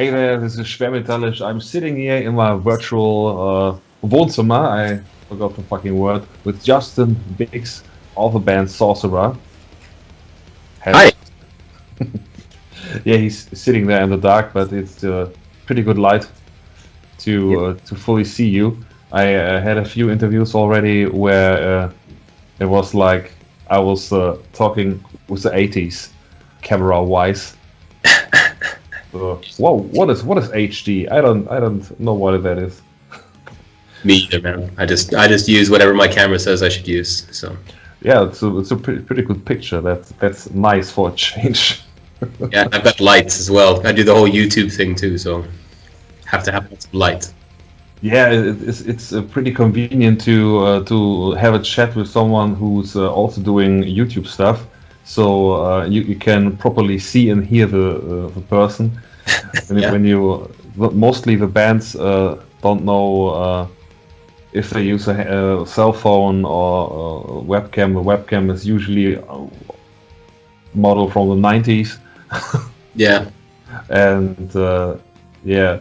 Hey there, this is Schwermetallisch. I'm sitting here in my virtual Wohnzimmer, I forgot the fucking word, with Justin Biggs of the band Sorcerer. Hi. Has, yeah, he's sitting there in the dark, but it's pretty good light to fully see you. I had a few interviews already where it was like I was talking with the 80s, camera-wise. Whoa, what is HD? I don't know what that is. Me either, man. I just use whatever my camera says I should use. So Yeah, it's a pretty good picture. That's nice for a change. yeah, I've got lights as well. I do the whole YouTube thing too, so have to have lots of light. Yeah, it's pretty convenient to have a chat with someone who's also doing YouTube stuff, so you can properly see and hear the person. And Yeah. when you mostly the bands don't know if they use a cell phone or a webcam. The webcam is usually a model from the 90s, Yeah. and yeah.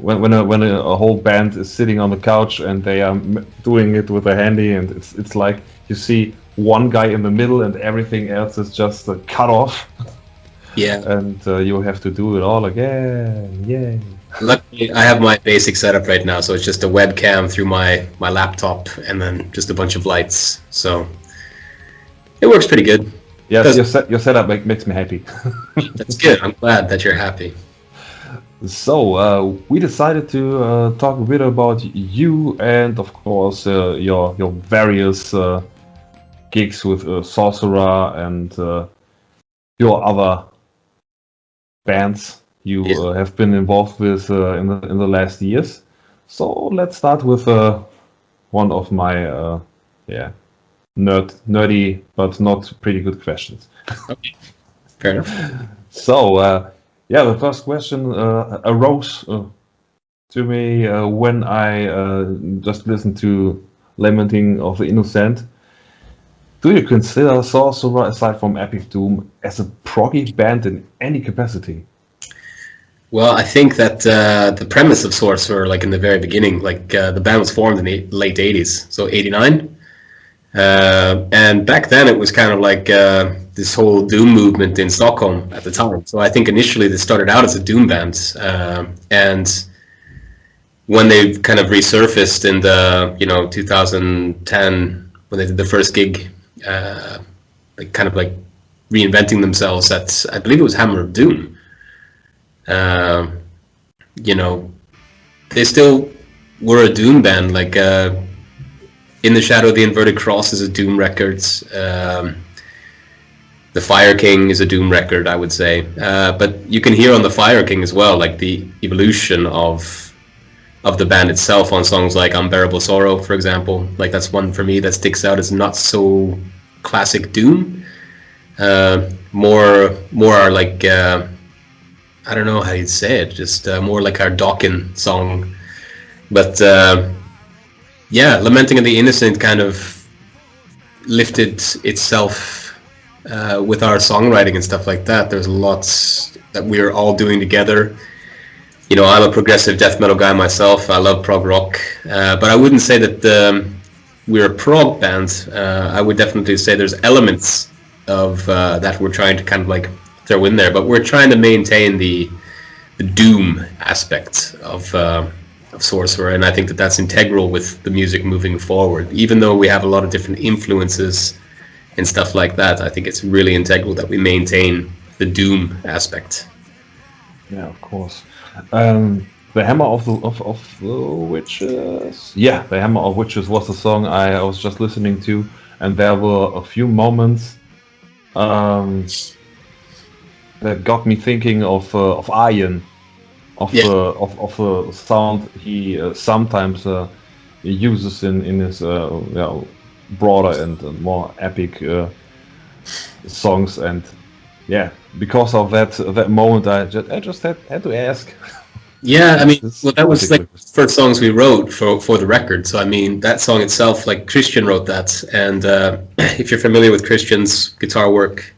When a whole band is sitting on the couch and they are doing it with a handy, and it's like you see one guy in the middle and everything else is just cut off, Yeah. and you have to do it all again. Yay! Luckily, I have my basic setup right now, so it's just a webcam through my laptop and then just a bunch of lights. So it works pretty good. Yes, your setup makes me happy. That's good. I'm glad that you're happy. So we decided to talk a bit about you and, of course, your various gigs with Sorcerer and your other bands you have been involved with in the last years. So let's start with one of my nerdy but not pretty good questions. Okay. Fair enough. So. Yeah, the first question arose to me when I just listened to Lamenting of the Innocent. Do you consider Sorcerer, aside from Epic Doom, as a proggy band in any capacity? Well, I think that the premise of Sorcerer, like in the very beginning, like the band was formed in the late 80s, so 89. And back then it was kind of like this whole Doom movement in Stockholm at the time. So I think initially they started out as a Doom band. And when they kind of resurfaced in the, 2010, when they did the first gig, like kind of like reinventing themselves at, I believe it was Hammer of Doom. They still were a Doom band, like In the Shadow of the Inverted Cross is a Doom record. The Fire King is a Doom record, I would say. But you can hear on the Fire King as well, like the evolution of the band itself on songs like Unbearable Sorrow, for example. Like that's one for me that sticks out as not so classic Doom. More are like I don't know how you'd say it, just more like our Dokken song. But yeah, Lamenting of the Innocent kind of lifted itself with our songwriting and stuff like that. There's lots that we're all doing together. I'm a progressive death metal guy myself. I love prog rock, but I wouldn't say that we're a prog band. I would definitely say there's elements of that we're trying to kind of like throw in there, but we're trying to maintain the doom aspect of Sorcerer, and I think that that's integral with the music moving forward. Even though we have a lot of different influences and stuff like that, I think it's really integral that we maintain the doom aspect. Yeah, of course. The Hammer of the Witches. Yeah, the Hammer of Witches was the song I was just listening to, and there were a few moments that got me thinking of Arjen, of the sound he sometimes uses in his broader and more epic songs, and yeah, because of that moment, I just had to ask. Yeah, I mean, well, that was like the first songs we wrote for the record. So I mean, that song itself, like Christian wrote that, and if you're familiar with Christian's guitar work,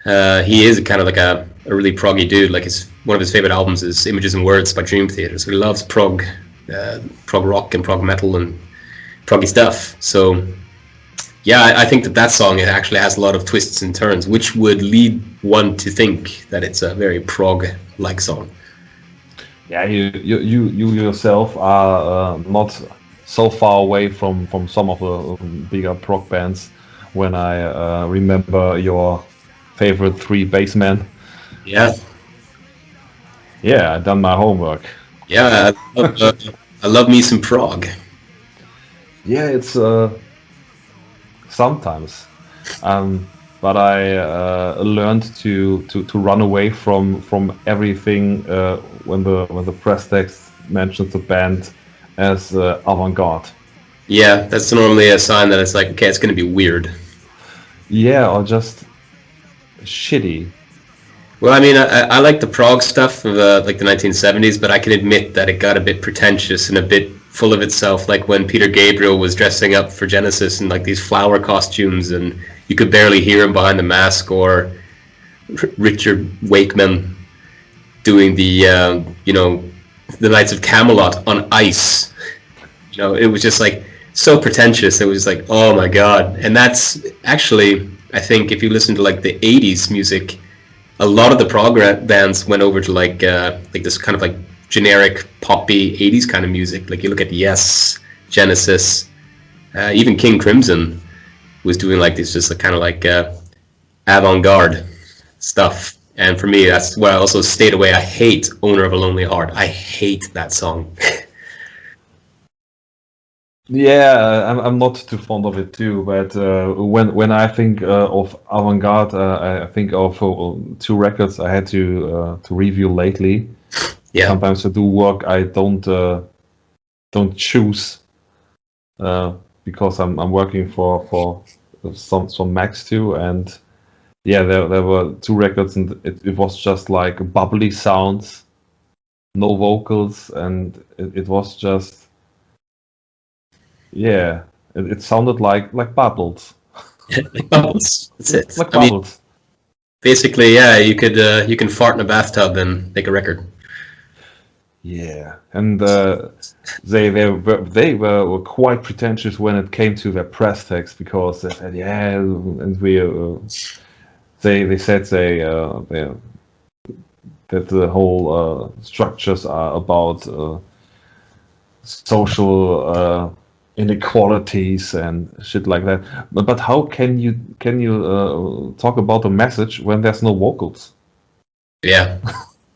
He is kind of like a really proggy dude. Like one of his favorite albums is Images and Words by Dream Theater. So he loves prog rock and prog metal and proggy stuff. So yeah, I think that song, it actually has a lot of twists and turns, which would lead one to think that it's a very prog-like song. Yeah, you yourself are not so far away from some of the bigger prog bands. When I remember your favorite three bassmen. Yeah. Yeah, I done my homework. Yeah, I love me some prog. Yeah, it's sometimes, but I learned to run away from everything when the press text mentions the band as avant-garde. Yeah, that's normally a sign that it's like, okay, it's going to be weird. Yeah, or just shitty. Well, I mean, I like the prog stuff of like the 1970s, but I can admit that it got a bit pretentious and a bit full of itself, like when Peter Gabriel was dressing up for Genesis in like these flower costumes, and you could barely hear him behind the mask, or Richard Wakeman doing the the Knights of Camelot on ice. It was just like so pretentious. It was like, oh my god. And that's actually, I think, if you listen to like the 80s music, a lot of the prog bands went over to like this kind of like generic poppy 80s kind of music. Like you look at Yes, Genesis, even King Crimson was doing like this, just kind of like avant-garde stuff. And for me, that's why I also stayed away. I hate Owner of a Lonely Heart. I hate that song. Yeah, I'm not too fond of it too. But when I think of avant-garde, I think of two records I had to review lately. Yeah. Sometimes I do work I don't choose because I'm working for some Macs too, and yeah, there were two records, and it was just like bubbly sounds, no vocals, and it was just. Yeah, it sounded like bubbles. Like bubbles. That's it. Like I mean, bubbles. basically, yeah, you can fart in a bathtub and make a record. Yeah, and they were quite pretentious when it came to their press text, because they said and they said that the whole structures are about social inequalities and shit like that. But how can you talk about a message when there's no vocals? Yeah,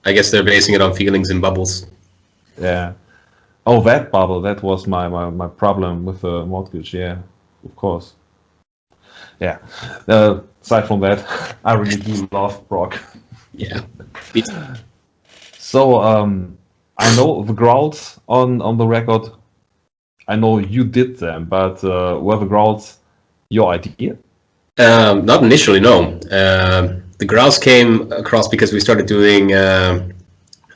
I guess they're basing it on feelings and bubbles. Yeah. Oh, that bubble. That was my problem with the mortgage. Yeah, of course. Yeah. Aside from that, I really do love prog. Yeah. So I know the growls on the record. I know you did them, but were the growls your idea? Not initially, no. The growls came across because we started doing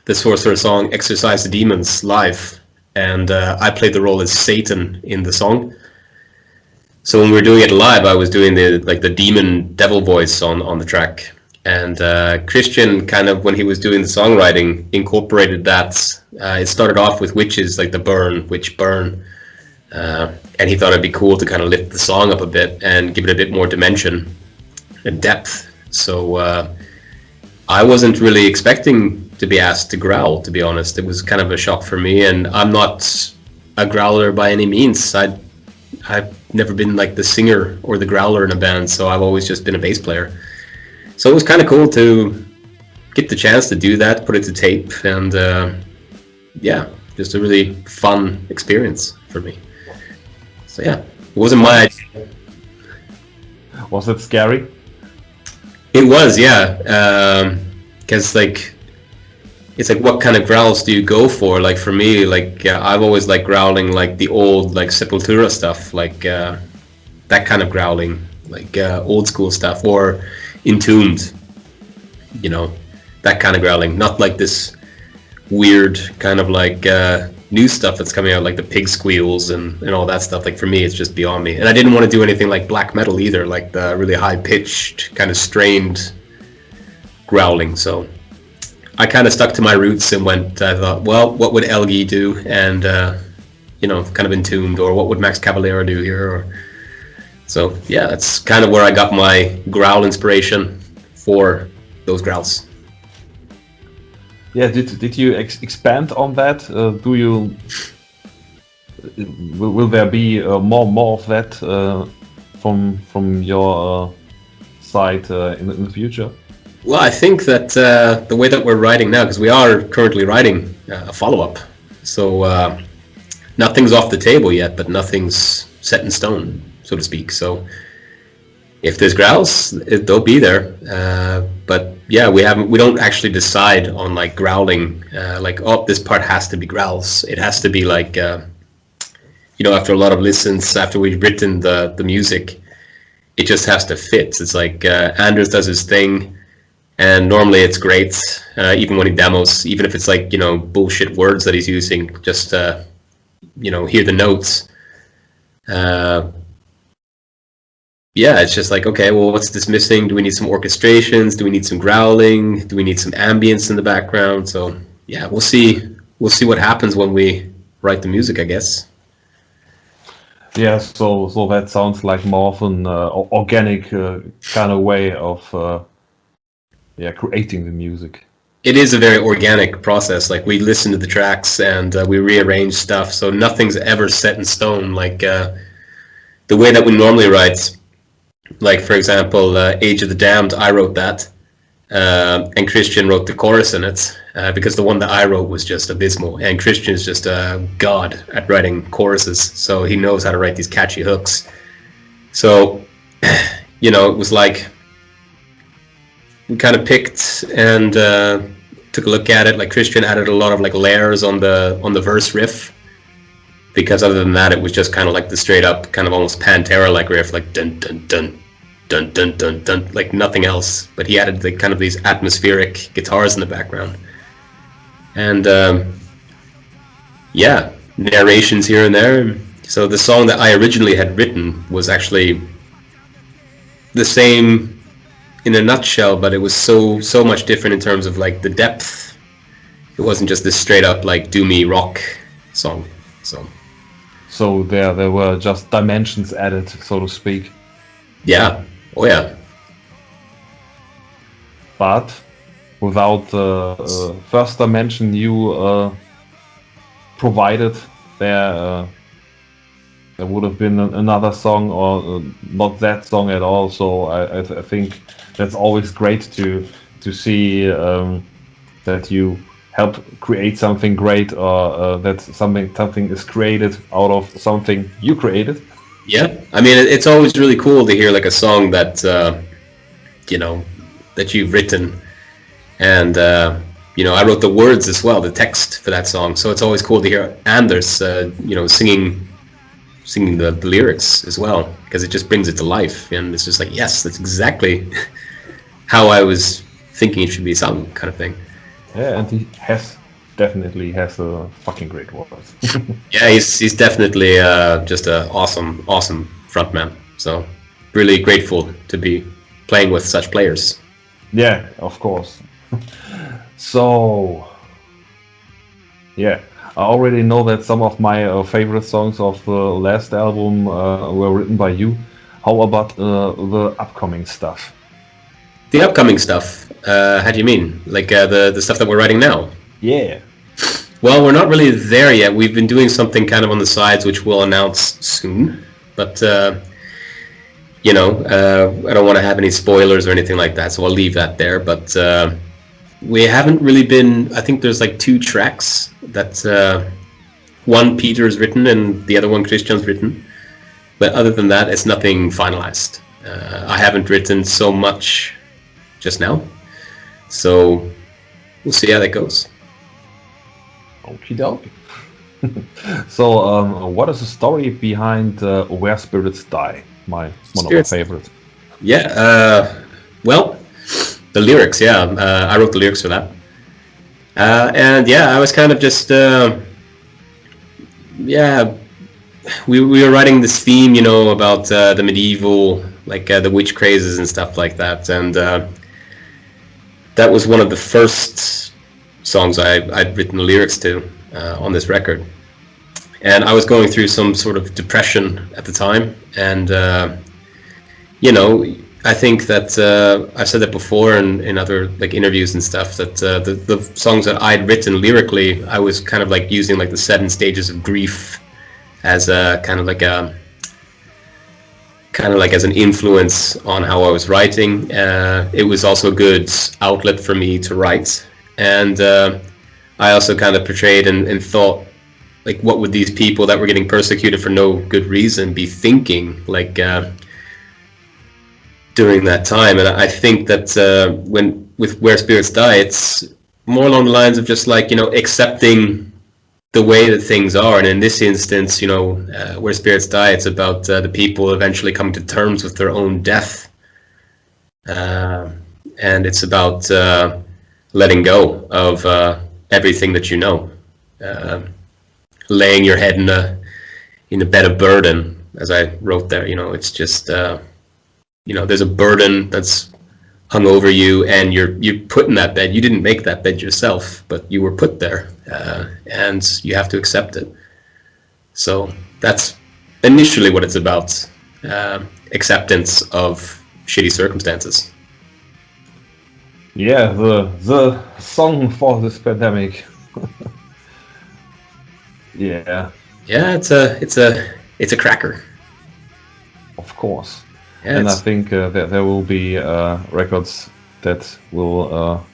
the Sorcerer song "Exorcise the Demons" live, and I played the role as Satan in the song. So when we were doing it live, I was doing the demon devil voice on the track, and Christian, kind of when he was doing the songwriting, incorporated that. It started off with witches, like the witch burn. And he thought it'd be cool to kind of lift the song up a bit and give it a bit more dimension and depth. So I wasn't really expecting to be asked to growl, to be honest. It was kind of a shock for me, and I'm not a growler by any means. I've never been like the singer or the growler in a band, so I've always just been a bass player. So it was kind of cool to get the chance to do that, put it to tape, and yeah, just a really fun experience for me. So yeah, it wasn't my idea. Was it scary? It was, yeah. Because like, it's like, what kind of growls do you go for? Like for me, like I've always liked growling like the old like Sepultura stuff, like that kind of growling, like old school stuff, or Entombed, that kind of growling. Not like this weird kind of like new stuff that's coming out, like the pig squeals and all that stuff. Like for me, it's just beyond me. And I didn't want to do anything like black metal either, like the really high pitched kind of strained growling. So I kind of stuck to my roots and went. I thought, well, what would Elgi do? And kind of Entombed, or what would Max Cavalera do here? So yeah, that's kind of where I got my growl inspiration for those growls. Yeah, did you expand on that? Do you will there be more of that from your side in the future? Well, I think that the way that we're writing now, because we are currently writing a follow-up, so nothing's off the table yet, but nothing's set in stone, so to speak. So if there's growls, they'll be there. But yeah, we don't actually decide on like growling, like, oh, this part has to be growls. It has to be like, after a lot of listens, after we've written the music, it just has to fit. It's like Anders does his thing, and normally it's great, even when he demos, even if it's like, bullshit words that he's using, just hear the notes. Yeah, it's just like, okay, well, what's this missing? Do we need some orchestrations? Do we need some growling? Do we need some ambience in the background? So yeah, we'll see what happens when we write the music, I guess. Yeah, so that sounds like more of an organic kind of way of creating the music. It is a very organic process. Like, we listen to the tracks and we rearrange stuff, so nothing's ever set in stone. Like the way that we normally write, like for example, Age of the Damned, I wrote that, and Christian wrote the chorus in it, because the one that I wrote was just abysmal, and Christian is just a god at writing choruses, so he knows how to write these catchy hooks. So, it was like, we kind of picked and took a look at it. Like, Christian added a lot of like layers on the verse riff, because other than that, it was just kind of like the straight up kind of almost Pantera like riff, like dun dun dun dun dun dun dun, like nothing else. But he added the kind of these atmospheric guitars in the background, and narrations here and there. So the song that I originally had written was actually the same in a nutshell, but it was so much different in terms of like the depth. It wasn't just this straight up like doomy rock song. So there were just dimensions added, so to speak. Yeah. Oh yeah. But without the first dimension you provided, there would have been another song, or not that song at all. So I think that's always great to see that you help create something great, or that something is created out of something you created. Yeah, I mean, it's always really cool to hear like a song that that you've written, and I wrote the words as well, the text for that song. So it's always cool to hear Anders singing the lyrics as well, because it just brings it to life, and it's just like, yes, that's exactly how I was thinking it should be sung, kind of thing. Yeah, and he definitely has a fucking great voice. Yeah, he's definitely just an awesome frontman. So really grateful to be playing with such players. Yeah, of course. So yeah, I already know that some of my favorite songs of the last album were written by you. How about the upcoming stuff? The upcoming stuff? How do you mean? Like the stuff that we're writing now? Yeah. Well, we're not really there yet. We've been doing something kind of on the sides, which we'll announce soon. But I don't want to have any spoilers or anything like that, so I'll leave that there. But we haven't really been. I think there's like 2 tracks that one Peter's written and the other one Christian's written. But other than that, it's nothing finalized. I haven't written so much just now, so we'll see how that goes. Okie dokie. So, what is the story behind Where Spirits Die? One of my favorites. Yeah, well, the lyrics, I wrote the lyrics for that. And I was kind of just, we were writing this theme, about the medieval, like the witch crazes and stuff like that. And that was one of the first songs I'd written the lyrics to on this record. And I was going through some sort of depression at the time, and you know, I think that I've said that before in other like interviews and stuff, that the songs that I'd written lyrically, I was kind of like using like the 7 stages of grief as a kind of like as an influence on how I was writing. It was also a good outlet for me to write, and I also kind of portrayed and thought, like, what would these people that were getting persecuted for no good reason be thinking, like, during that time. And I think that when with Where Spirits Die, it's more along the lines of just like, you know, accepting the way that things are. And in this instance, you know, Where Spirits Die, it's about the people eventually coming to terms with their own death, and it's about letting go of everything that you know, laying your head in a bed of burden, as I wrote there. You know, it's just you know, there's a burden that's hung over you, and you're put in that bed. You didn't make that bed yourself, but you were put there, and you have to accept it. So that's initially what it's about, acceptance of shitty circumstances. Yeah, the song for this pandemic. Yeah. Yeah, it's a cracker. Of course. Yeah, and I think that there will be records that will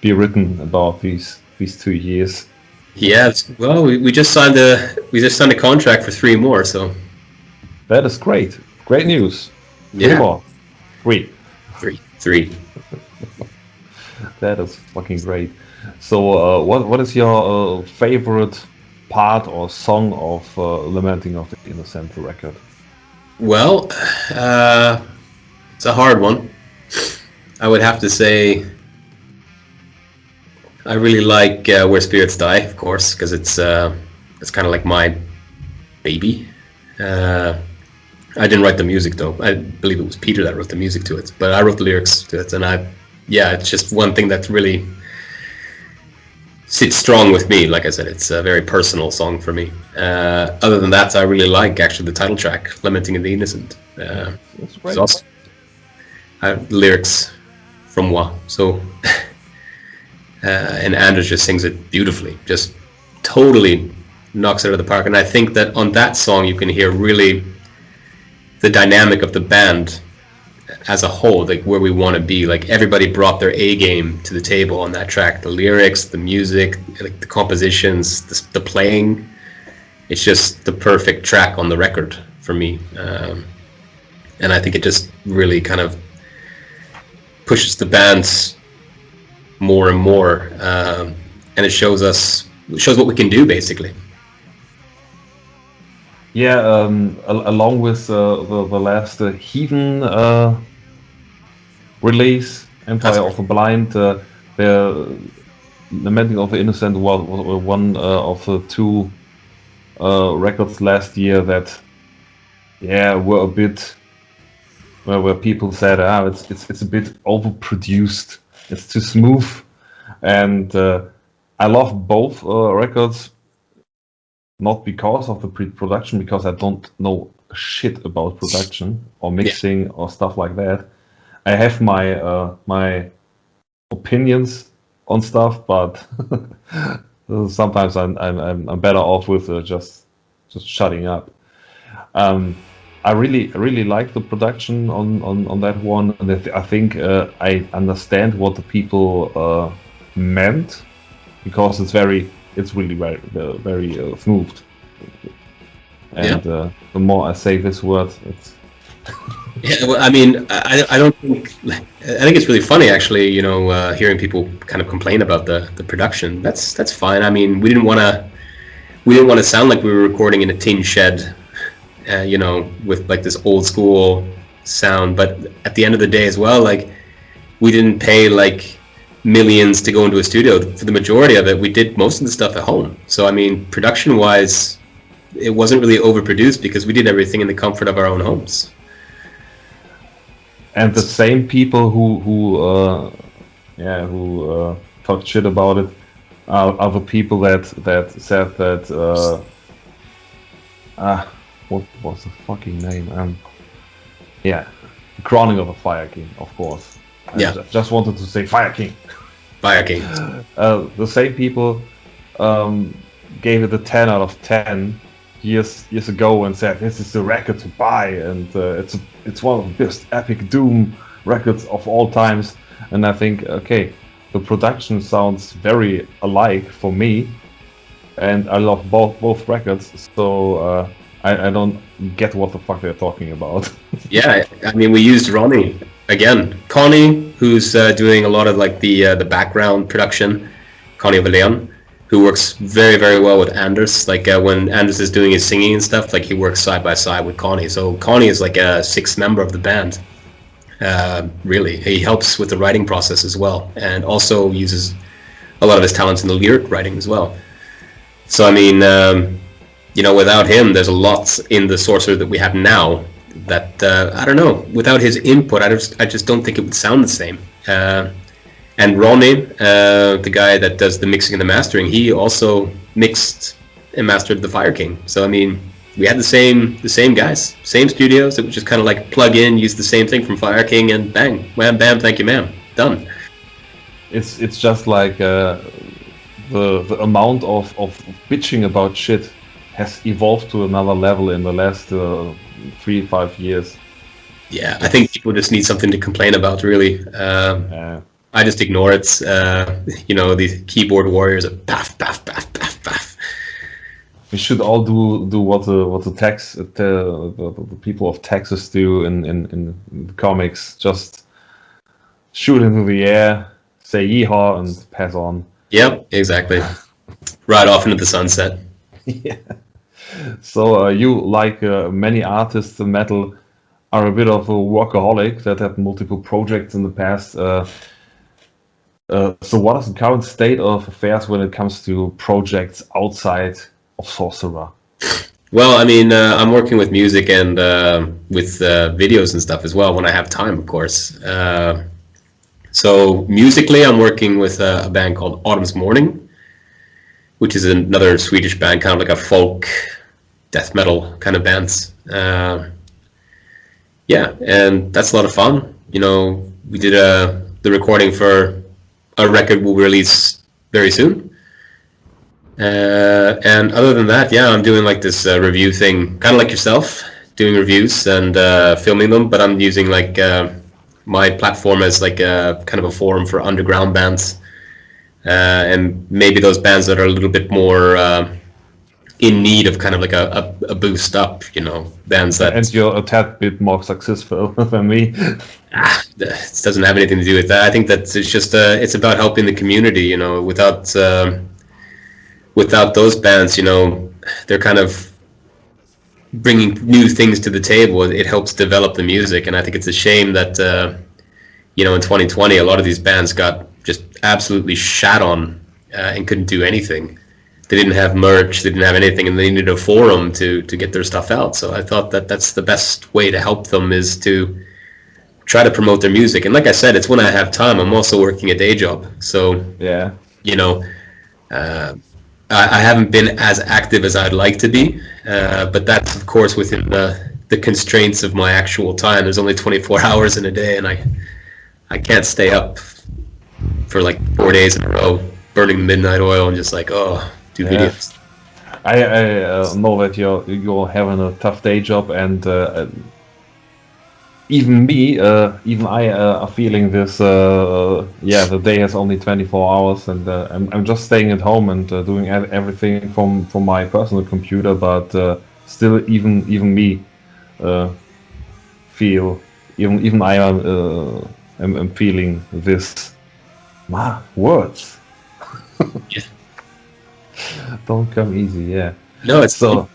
be written about these 2 years. Yeah, well, we just signed a contract for 3 more, so that is great. Great news. 3 more. 3. 3. That is fucking great. So, what is your favorite part or song of Lamenting of the Innocent record? Well, it's a hard one. I would have to say I really like Where Spirits Die, of course, because it's kind of like my baby. I didn't write the music though. I believe it was Peter that wrote the music to it, but I wrote the lyrics to it, and it's just one thing that really sits strong with me. Like I said, it's a very personal song for me. Other than that, I really like actually the title track, Lamenting of the Innocent. That's great. It's awesome. Lyrics from Moi. So, and Anders just sings it beautifully, just totally knocks it out of the park. And I think that on that song, you can hear really the dynamic of the band as a whole, like where we want to be. Like everybody brought their A game to the table on that track. The lyrics, the music, like the compositions, the playing. It's just the perfect track on the record for me. And I think it just really kind of pushes the band more and more, and it shows what we can do, basically. Yeah, along with the last Heathen release, Empire of the Blind, the Lamenting of the Innocent was one of the 2 records last year that, were a bit where people said, it's a bit overproduced, it's too smooth, and I love both records. Not because of the pre-production, because I don't know shit about production or mixing or stuff like that. I have my my opinions on stuff, but sometimes I'm better off with just shutting up. I really like the production on that one, and I think I understand what the people meant, because it's really very smooth. And the more I say this word, it's Yeah, well, I mean, I don't think. I think it's really funny, actually. You know, hearing people kind of complain about the production. That's fine. I mean, we didn't want to sound like we were recording in a tin shed, you know, with like this old school sound. But at the end of the day, as well, like we didn't pay like millions to go into a studio. For the majority of it, we did most of the stuff at home. So I mean, production-wise, it wasn't really overproduced because we did everything in the comfort of our own homes. And the same people who yeah, who talked shit about it. Other people that said that what was the fucking name? Yeah, Crowning of a Fire King, of course. I Yeah, just wanted to say Fire King. Fire King. The same people um, gave it a 10 out of 10 years ago and said this is the record to buy, and it's one of the best epic doom records of all times. And I think, okay, the production sounds very alike for me, and I love both records, so I don't get what the fuck they're talking about. Yeah, I mean, we used Ronnie again. Connie, who's doing a lot of like the background production, Connie of Leon, who works very very well with Anders. Like when Anders is doing his singing and stuff, like he works side by side with Connie. So Connie is like a sixth member of the band. Really, he helps with the writing process as well, and also uses a lot of his talents in the lyric writing as well. So I mean, you know, without him, there's a lot in the Sorcerer that we have now that I don't know. Without his input, I just don't think it would sound the same. And Ronnie, the guy that does the mixing and the mastering, he also mixed and mastered the Fire King. So I mean, we had the same guys, same studios. It was just kind of like plug in, use the same thing from Fire King, and bang, wham, bam, thank you, ma'am, done. It's just like the amount of bitching about shit has evolved to another level in the last 3-5 years. Yeah, I think people just need something to complain about, really. I just ignore it. You know, these keyboard warriors are paff, paff, paff, paff, paff. We should all do what the people of Texas do in the comics. Just shoot into the air, say yeehaw, and pass on. Yep, exactly. Right off into the sunset. Yeah. So you, like many artists in metal, are a bit of a workaholic that had multiple projects in the past. So what is the current state of affairs when it comes to projects outside of Sorcerer? Well, I mean, I'm working with music and with videos and stuff as well when I have time, of course. So musically, I'm working with a band called Autumn's Morning, which is another Swedish band, kind of like a folk death metal kind of band. Yeah, and that's a lot of fun. You know, we did the recording for a record we'll release very soon. And other than that, yeah, I'm doing like this review thing, kind of like yourself, doing reviews and filming them, but I'm using like my platform as like a kind of a forum for underground bands, and maybe those bands that are a little bit more in need of kind of like a boost up, you know, bands that... And you're a tad bit more successful than me. It doesn't have anything to do with that. I think that it's just it's about helping the community, you know. Without those bands, you know, they're kind of bringing new things to the table. It helps develop the music, and I think it's a shame that you know, in 2020 a lot of these bands got just absolutely shat on and couldn't do anything. They didn't have merch, they didn't have anything, and they needed a forum to get their stuff out. So I thought that that's the best way to help them, is to try to promote their music. And like I said, it's when I have time. I'm also working a day job, so Yeah. you know, I haven't been as active as I'd like to be, but that's of course within the constraints of my actual time. There's only 24 hours in a day, and I can't stay up for like 4 days in a row burning the midnight oil and just like, oh, do Yeah. videos. I know that you're having a tough day job, and even I are feeling this. Yeah, the day has only 24 hours, and I'm just staying at home and doing everything from my personal computer. But still, even me feel even I am feeling this. Words Yeah. don't come easy. Yeah. No, it's So.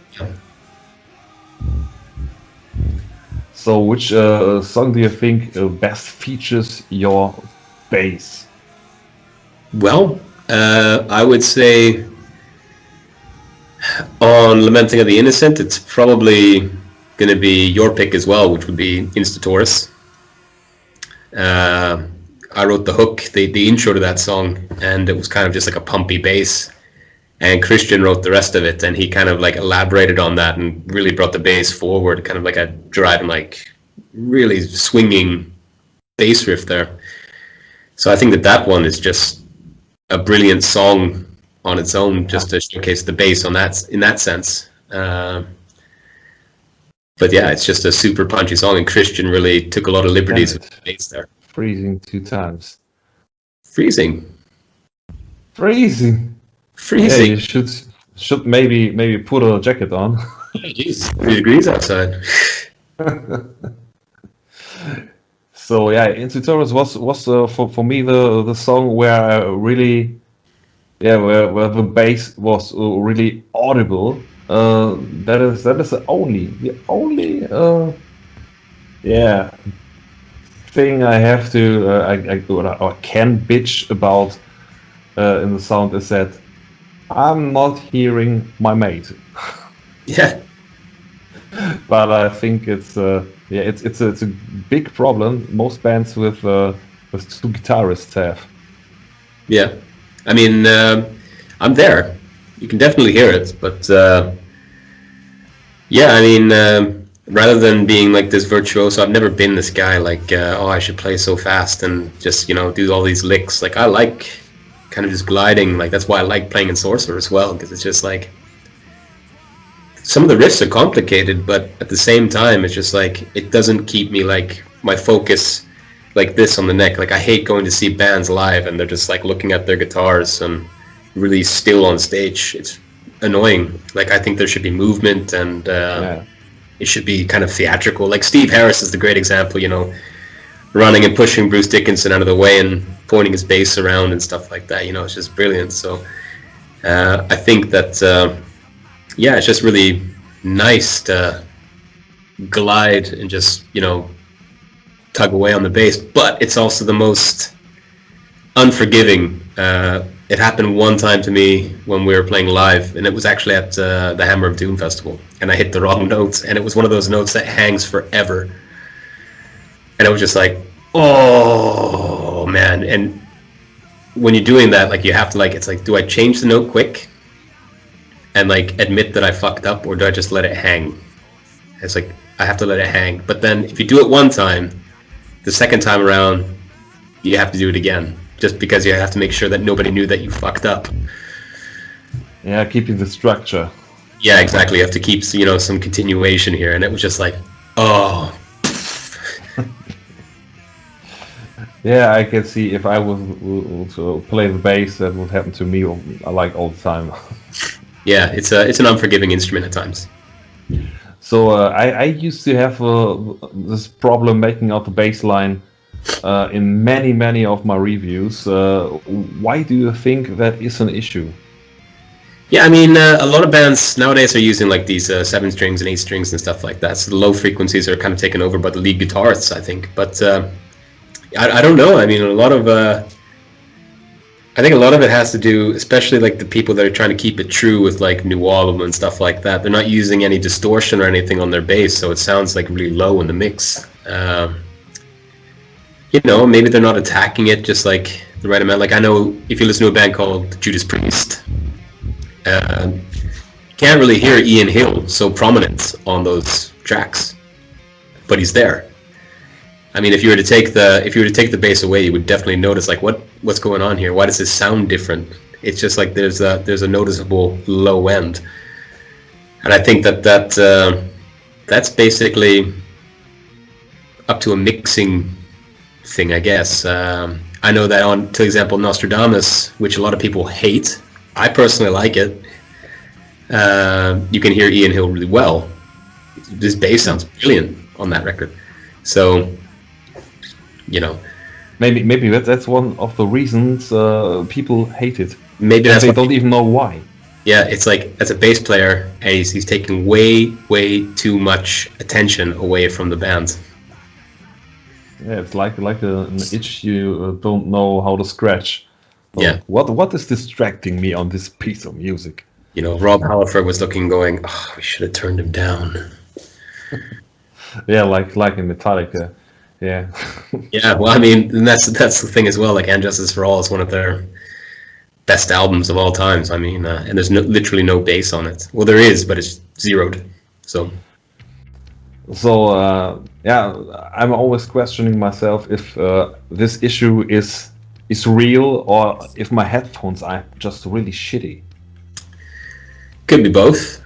So, which song do you think best features your bass? well, I would say on Lamenting of the Innocent, it's probably going to be your pick as well, which would be Instataurus. I wrote the hook, the intro to that song, and it was kind of just like a pumpy bass. And Christian wrote the rest of it, and he kind of like elaborated on that and really brought the bass forward, kind of like a driving, like really swinging bass riff there. So I think that one is just a brilliant song on its own, just to showcase the bass on that in that sense. But yeah, it's just a super punchy song, and Christian really took a lot of liberties with the bass there. Freezing 2 times. Freezing. Freezing. Yeah, you should maybe put a jacket on. Jeez, 3 degrees outside. So yeah, Into Taurus was for me the song where I really, where the bass was really audible. That is the only thing I have to I can bitch about in the sound is that I'm not hearing my mate. Yeah. But I think it's a big problem. Most bands with 2 guitarists have. Yeah, I mean, I'm there. You can definitely hear it, but yeah, I mean, rather than being like this virtuoso, I've never been this guy like, oh, I should play so fast and just, you know, do all these licks. Like, I like kind of just gliding. Like, that's why I like playing in Sorcerer as well, because it's just like, some of the riffs are complicated, but at the same time, it's just like, it doesn't keep me like my focus like this on the neck. Like, I hate going to see bands live and they're just like looking at their guitars and really still on stage. It's annoying. Like, I think there should be movement, and it should be kind of theatrical. Like, Steve Harris is the great example, you know, running and pushing Bruce Dickinson out of the way and pointing his bass around and stuff like that. You know, it's just brilliant. So I think that yeah, it's just really nice to glide and just, you know, tug away on the bass, but it's also the most unforgiving. It happened one time to me when we were playing live, and it was actually at the Hammer of Doom festival, and I hit the wrong notes, and it was one of those notes that hangs forever. And I was just like, oh man. And when you're doing that, like, you have to, like, it's like, do I change the note quick and like admit that I fucked up, or do I just let it hang? It's like, I have to let it hang. But then if you do it one time, the second time around, you have to do it again, just because you have to make sure that nobody knew that you fucked up. Yeah, keeping the structure. Yeah, exactly. You have to keep, you know, some continuation here. And it was just like, oh. Yeah, I can see if I would to play the bass, that would happen to me like all the time. Yeah, it's an unforgiving instrument at times. So I used to have this problem making out the bass line in many of my reviews. Why do you think that is an issue? Yeah, I mean, a lot of bands nowadays are using like these 7 strings and 8 strings and stuff like that. So the low frequencies are kind of taken over by the lead guitarists, I think. But I don't know. I mean, I think a lot of it has to do, especially like the people that are trying to keep it true with like new album and stuff like that. They're not using any distortion or anything on their bass, so it sounds like really low in the mix. You know, maybe they're not attacking it just like the right amount. Like, I know if you listen to a band called Judas Priest, you can't really hear Ian Hill so prominent on those tracks, but he's there. I mean, if you were to take the bass away, you would definitely notice like what's going on here. Why does this sound different? It's just like there's a noticeable low end, and I think that's basically up to a mixing thing, I guess. I know that on, for example, Nostradamus, which a lot of people hate, I personally like it. You can hear Ian Hill really well. This bass sounds brilliant on that record. So, you know, maybe that's one of the reasons people hate it. Maybe that's they don't even know why. Yeah, it's like, as a bass player, he's taking way too much attention away from the band. Yeah, it's like an itch you don't know how to scratch. So yeah. What is distracting me on this piece of music? You know, Rob Halford was going, oh, we should have turned him down. Yeah, like in Metallica. Yeah. Yeah, well, I mean, and that's the thing as well. Like, "And Justice for All" is one of their best albums of all times. I mean, and there's literally no bass on it. Well, there is, but it's zeroed. So So yeah, I'm always questioning myself if this issue is real or if my headphones are just really shitty. could be both.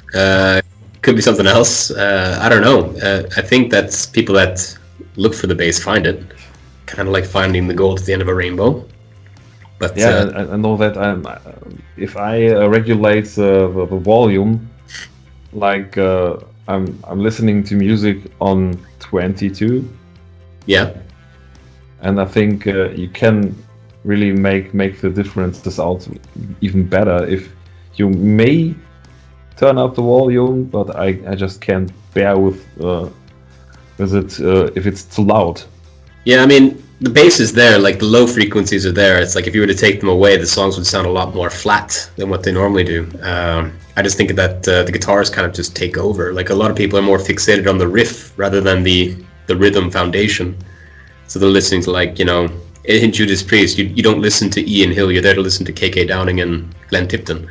Could be something else. I don't know. I think that's people that look for the bass find it, kind of like finding the gold at the end of a rainbow. But Yeah, I know that if I regulate the volume, like I'm listening to music on 22, yeah, and I think you can really make the differences out even better if you may turn up the volume, but I just can't bear with it if it's too loud. yeah. I mean, the bass is there. Like the low frequencies are there. It's like if you were to take them away, the songs would sound a lot more flat than what they normally do. I just think that the guitars kind of just take over. Like a lot of people are more fixated on the riff rather than the rhythm foundation. So they're listening to, like, in Judas Priest, you don't listen to Ian Hill. You're there to listen to KK Downing and Glenn Tipton.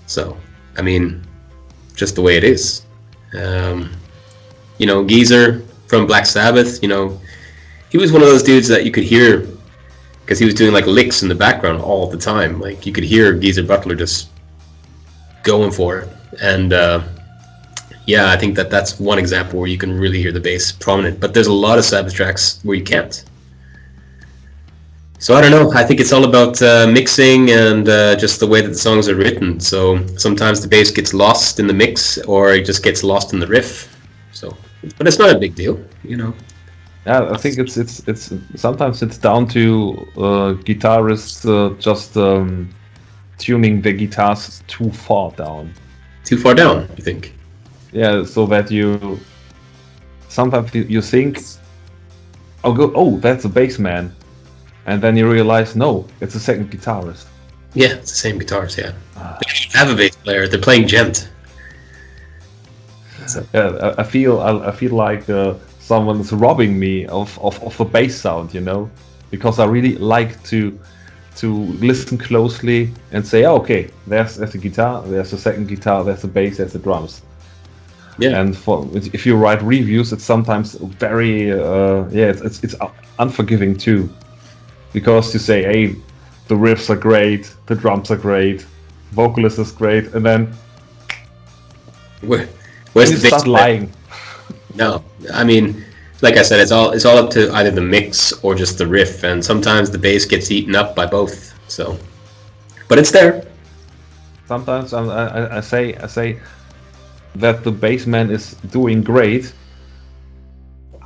So, I mean, just the way it is. Geezer from Black Sabbath, he was one of those dudes that you could hear because he was doing like licks in the background all the time. Like you could hear Geezer Butler just going for it. And yeah, I think that's one example where you can really hear the bass prominent. But there's a lot of Sabbath tracks where you can't. So I don't know. I think it's all about mixing and just the way that the songs are written. So sometimes the bass gets lost in the mix, or it just gets lost in the riff. So, but it's not a big deal. Yeah, I think it's sometimes it's down to guitarists just tuning the guitars too far down. Too far down, you think? Yeah, so that you sometimes you think, oh, that's a bass man, and then you realize, no, it's a second guitarist. Yeah, it's the same guitars. Yeah, they have a bass player. They're playing gent. So. Yeah, I feel like someone's robbing me of the bass sound, because I really like to listen closely and say, oh, okay, there's a guitar, there's a second guitar, there's a bass, there's the drums. Yeah. And if you write reviews, it's sometimes very it's unforgiving too, because you say, hey, the riffs are great, the drums are great, vocalist is great, and then where's you the start lying. No, I mean, like I said, it's all up to either the mix or just the riff, and sometimes the bass gets eaten up by both. So, but it's there. Sometimes I say that the bassman is doing great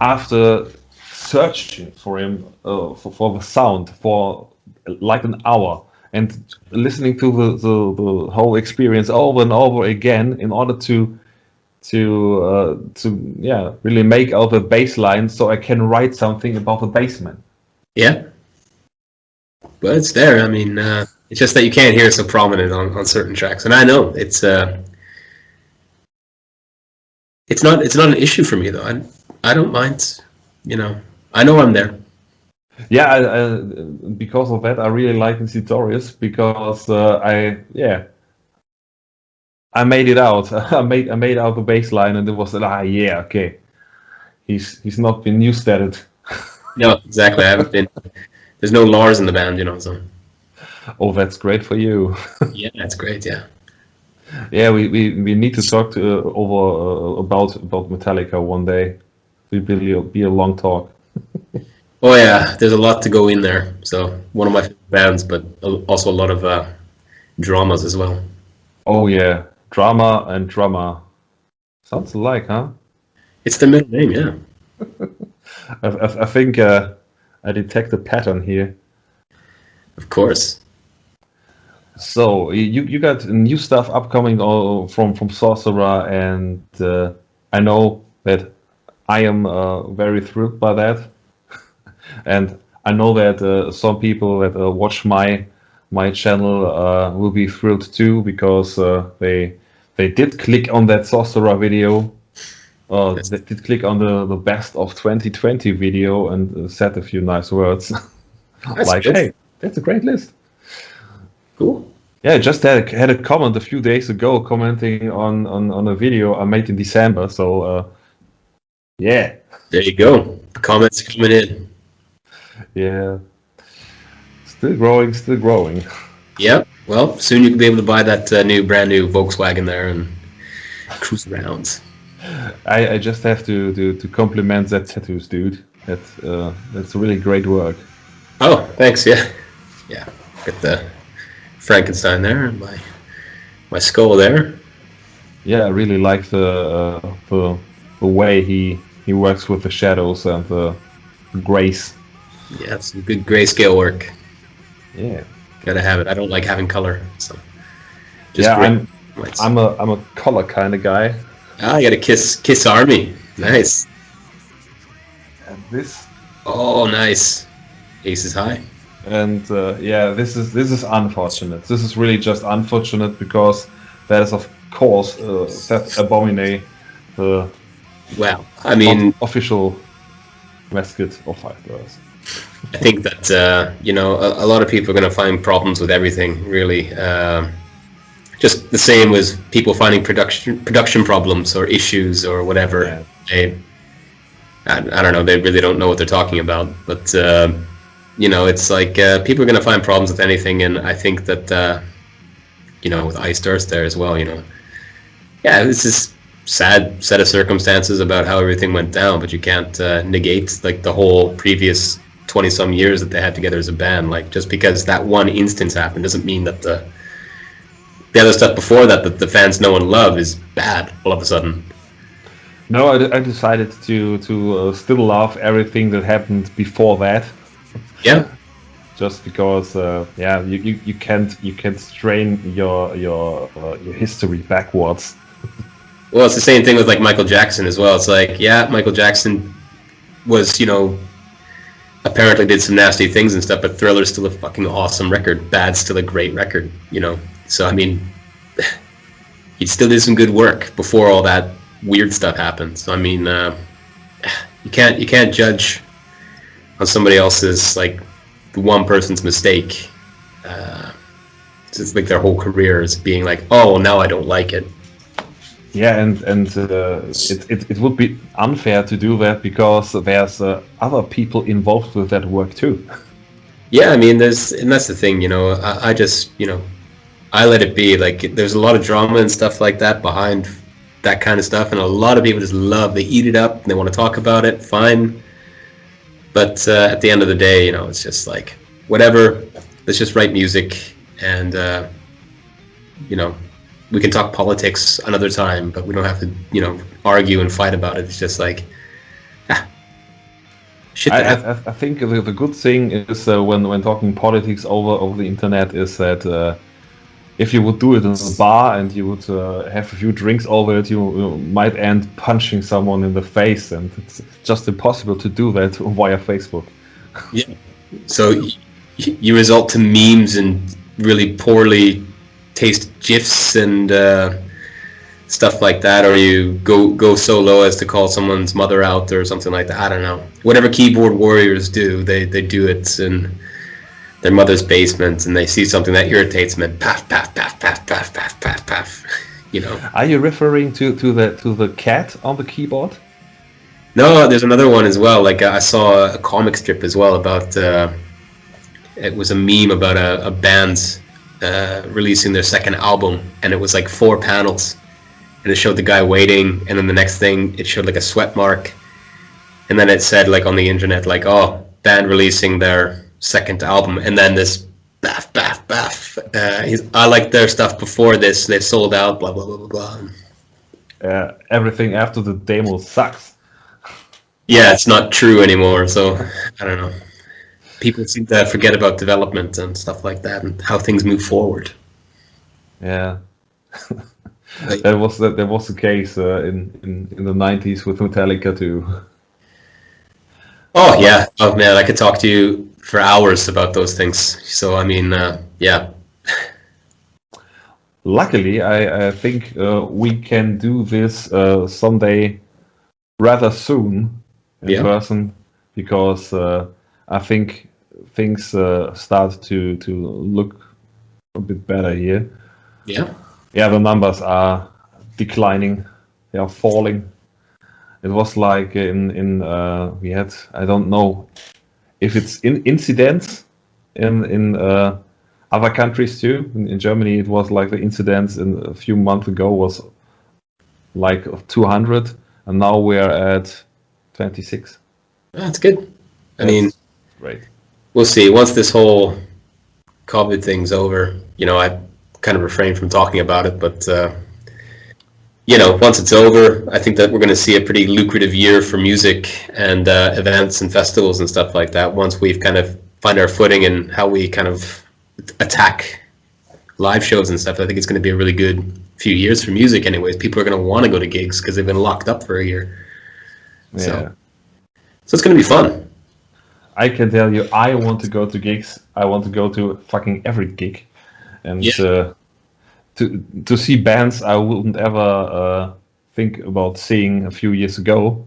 after searching for him for the sound for like an hour and listening to the whole experience over and over again in order to really make out the bass line so I can write something about the bassman. Yeah, but it's there. I mean, it's just that you can't hear it so prominent on certain tracks, and I know it's not an issue for me though. I don't mind. I know I'm there. Yeah, because of that, I really like Insidious because I made it out. I made out the bass line, and it was okay. He's not been used at it. No, exactly. I haven't been. There's no Lars in the band, so. Oh, that's great for you. Yeah, that's great. Yeah. Yeah, we need to talk about Metallica one day. It will be a long talk. Oh yeah, there's a lot to go in there. So one of my favorite bands, but also a lot of dramas as well. Oh yeah, drama and drama. Sounds alike, huh? It's the middle name, yeah. I think I detect a pattern here. Of course. So you got new stuff upcoming from Sorcerer, and I know that I am very thrilled by that, and I know that some people that watch my channel will be thrilled too, because they did click on that Sorcerer video, Did click on the best of 2020 video and said a few nice words. That's Like, good. hey, that's a great list. Cool. Yeah, I just had a comment a few days ago commenting on a video I made in December. So yeah, There you go. Comments coming in. yeah, still growing, still growing. Yep. Well, soon you can be able to buy that brand new Volkswagen there and cruise around. I just have to compliment that tattoos, dude. That's really great work. Oh, thanks. Yeah. Yeah. Got the Frankenstein there and my skull there. Yeah, I really like the way he works with the shadows and the grace. Yeah, some good grayscale work. Yeah, Gotta have it. I don't like having color, so just yeah. gray. I'm a color kind of guy. Ah, I got a Kiss Army. Nice. And this Oh, nice. Ace is high. and yeah, this is unfortunate. This is really just unfortunate because that is of course Seth Abominate, the Well, I mean, official mascot of Five Brothers. I think that a lot of people are going to find problems with everything. Really, just the same as people finding production problems or issues or whatever. Yeah. I don't know. They really don't know what they're talking about. But it's like people are going to find problems with anything, and I think that with Iced Earth there as well. Yeah, this is sad set of circumstances about how everything went down, but you can't negate like the whole previous 20 some years that they had together as a band. Like just because that one instance happened doesn't mean that the other stuff before that the fans know and love is bad all of a sudden. No, I decided to still love everything that happened before that. Yeah. Just because, yeah, you can't strain your history backwards. Well, it's the same thing with like Michael Jackson as well. It's like, yeah, Michael Jackson was, apparently did some nasty things and stuff, but Thriller's still a fucking awesome record. Bad's still a great record, So I mean, he still did some good work before all that weird stuff happened. So I mean, you can't judge on somebody else's like the one person's mistake. It's like their whole career is being like, oh, well, now I don't like it. Yeah, and it would be unfair to do that because there's other people involved with that work too. Yeah, I mean, and that's the thing, I just, I let it be. Like, there's a lot of drama and stuff like that behind that kind of stuff, and a lot of people just they eat it up, and they want to talk about it, fine. But at the end of the day, it's just like, whatever, let's just write music, and, we can talk politics another time, but we don't have to, argue and fight about it. It's just like, shit. I think the good thing is when talking politics over the internet is that if you would do it in a bar and you would have a few drinks over it, you might end punching someone in the face, and it's just impossible to do that via Facebook. Yeah. So you result to memes and really poorly taste gifs and stuff like that, or you go so low as to call someone's mother out or something like that. I don't know. Whatever keyboard warriors do, they do it in their mother's basement, and they see something that irritates them, and paff, paff, paff, paff, paff, paff, paff, paff. Are you referring to the cat on the keyboard? No, there's another one as well. Like I saw a comic strip as well about. It was a meme about a band releasing their second album, and it was like 4 panels, and it showed the guy waiting, and then the next thing it showed like a sweat mark, and then it said like on the internet like, oh, band releasing their second album, and then this baff baff baff. I liked their stuff before this. They've sold out. Blah blah blah blah blah. Everything after the demo sucks. Yeah, it's not true anymore. So I don't know. People seem to forget about development and stuff like that, and how things move forward. Yeah, that was the case in the 90s with Metallica too. Oh yeah, oh man, I could talk to you for hours about those things. So I mean, yeah. Luckily, I think we can do this someday rather soon in Yeah. person, because I think things start to look a bit better here. Yeah. Yeah, the numbers are declining. They are falling. It was like in we had, I don't know if it's incidents in other countries too. In Germany, it was like the incidents in a few months ago was like 200, and now we're at 26. That's good. I mean, That's great. we'll see. Once this whole COVID thing's over, I kind of refrain from talking about it, but once it's over, I think that we're going to see a pretty lucrative year for music and events and festivals and stuff like that. Once we've kind of find our footing and how we kind of attack live shows and stuff, I think it's going to be a really good few years for music. Anyways, people are going to want to go to gigs because they've been locked up for a year. Yeah. So it's going to be fun. I can tell you, I want to go to gigs. I want to go to fucking every gig, and to see bands I wouldn't ever think about seeing a few years ago.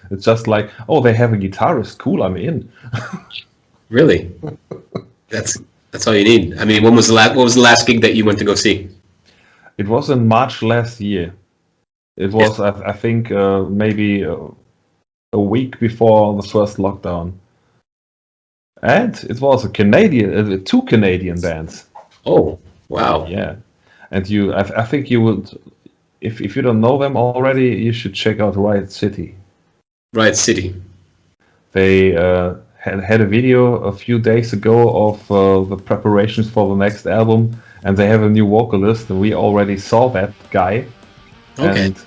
It's just like, oh, they have a guitarist. Cool, I'm in. Really? That's all you need. I mean, what was the last gig that you went to go see? It was in March last year. It was, I think, maybe a week before the first lockdown. And it was a Canadian, two Canadian bands. Oh, wow. Yeah. And I think you would, if you don't know them already, you should check out Riot City. Riot City. They had a video a few days ago of the preparations for the next album, and they have a new vocalist, and we already saw that guy. Okay. And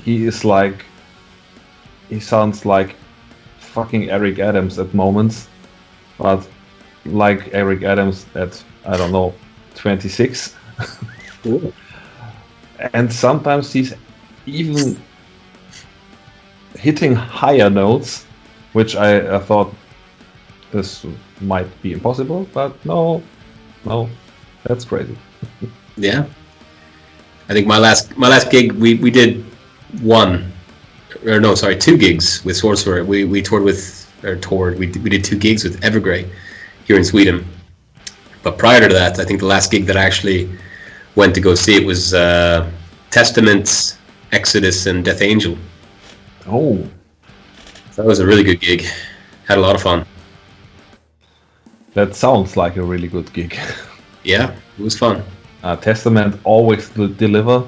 he sounds like fucking Eric Adams at moments, but like Eric Adams at, I don't know, 26. Cool. And sometimes he's even hitting higher notes, which I thought this might be impossible, but no, that's crazy. Yeah. I think my last gig, we did two gigs with Sorcerer. We toured we did 2 gigs with Evergrey here in Sweden. But prior to that, I think the last gig that I actually went to go see it was Testament, Exodus, and Death Angel. Oh, that was a really good gig. Had a lot of fun. that sounds like a really good gig. Yeah, it was fun. Testament always deliver,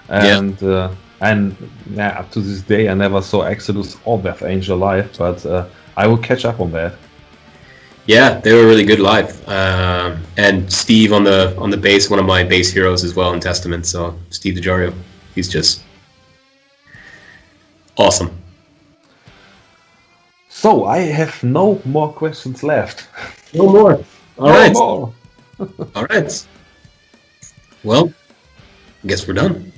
and up to this day I never saw Exodus or Death Angel live, but I will catch up on that. Yeah, they were really good live. And Steve on the bass, one of my bass heroes as well in Testament. So Steve DiGiorgio, he's just awesome. So I have no more questions left. No more. All right. More. All right. Well, I guess we're done.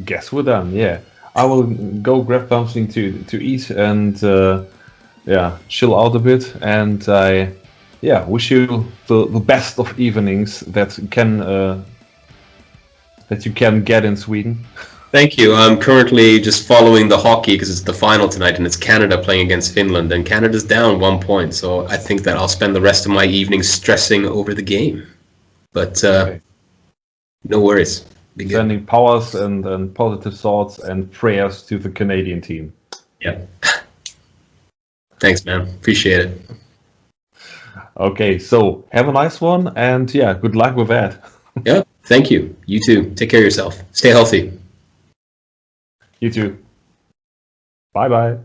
Guess we're done. Yeah, I will go grab something to eat and chill out a bit. And I wish you the best of evenings that you can get in Sweden. Thank you. I'm currently just following the hockey because it's the final tonight and it's Canada playing against Finland, and Canada's down 1 point. So I think that I'll spend the rest of my evening stressing over the game. But no worries. Sending powers and positive thoughts and prayers to the Canadian team. Yeah. Thanks, man. Appreciate it. Okay, so have a nice one, and good luck with that. Yeah, thank you. You too. Take care of yourself. Stay healthy. You too. Bye-bye.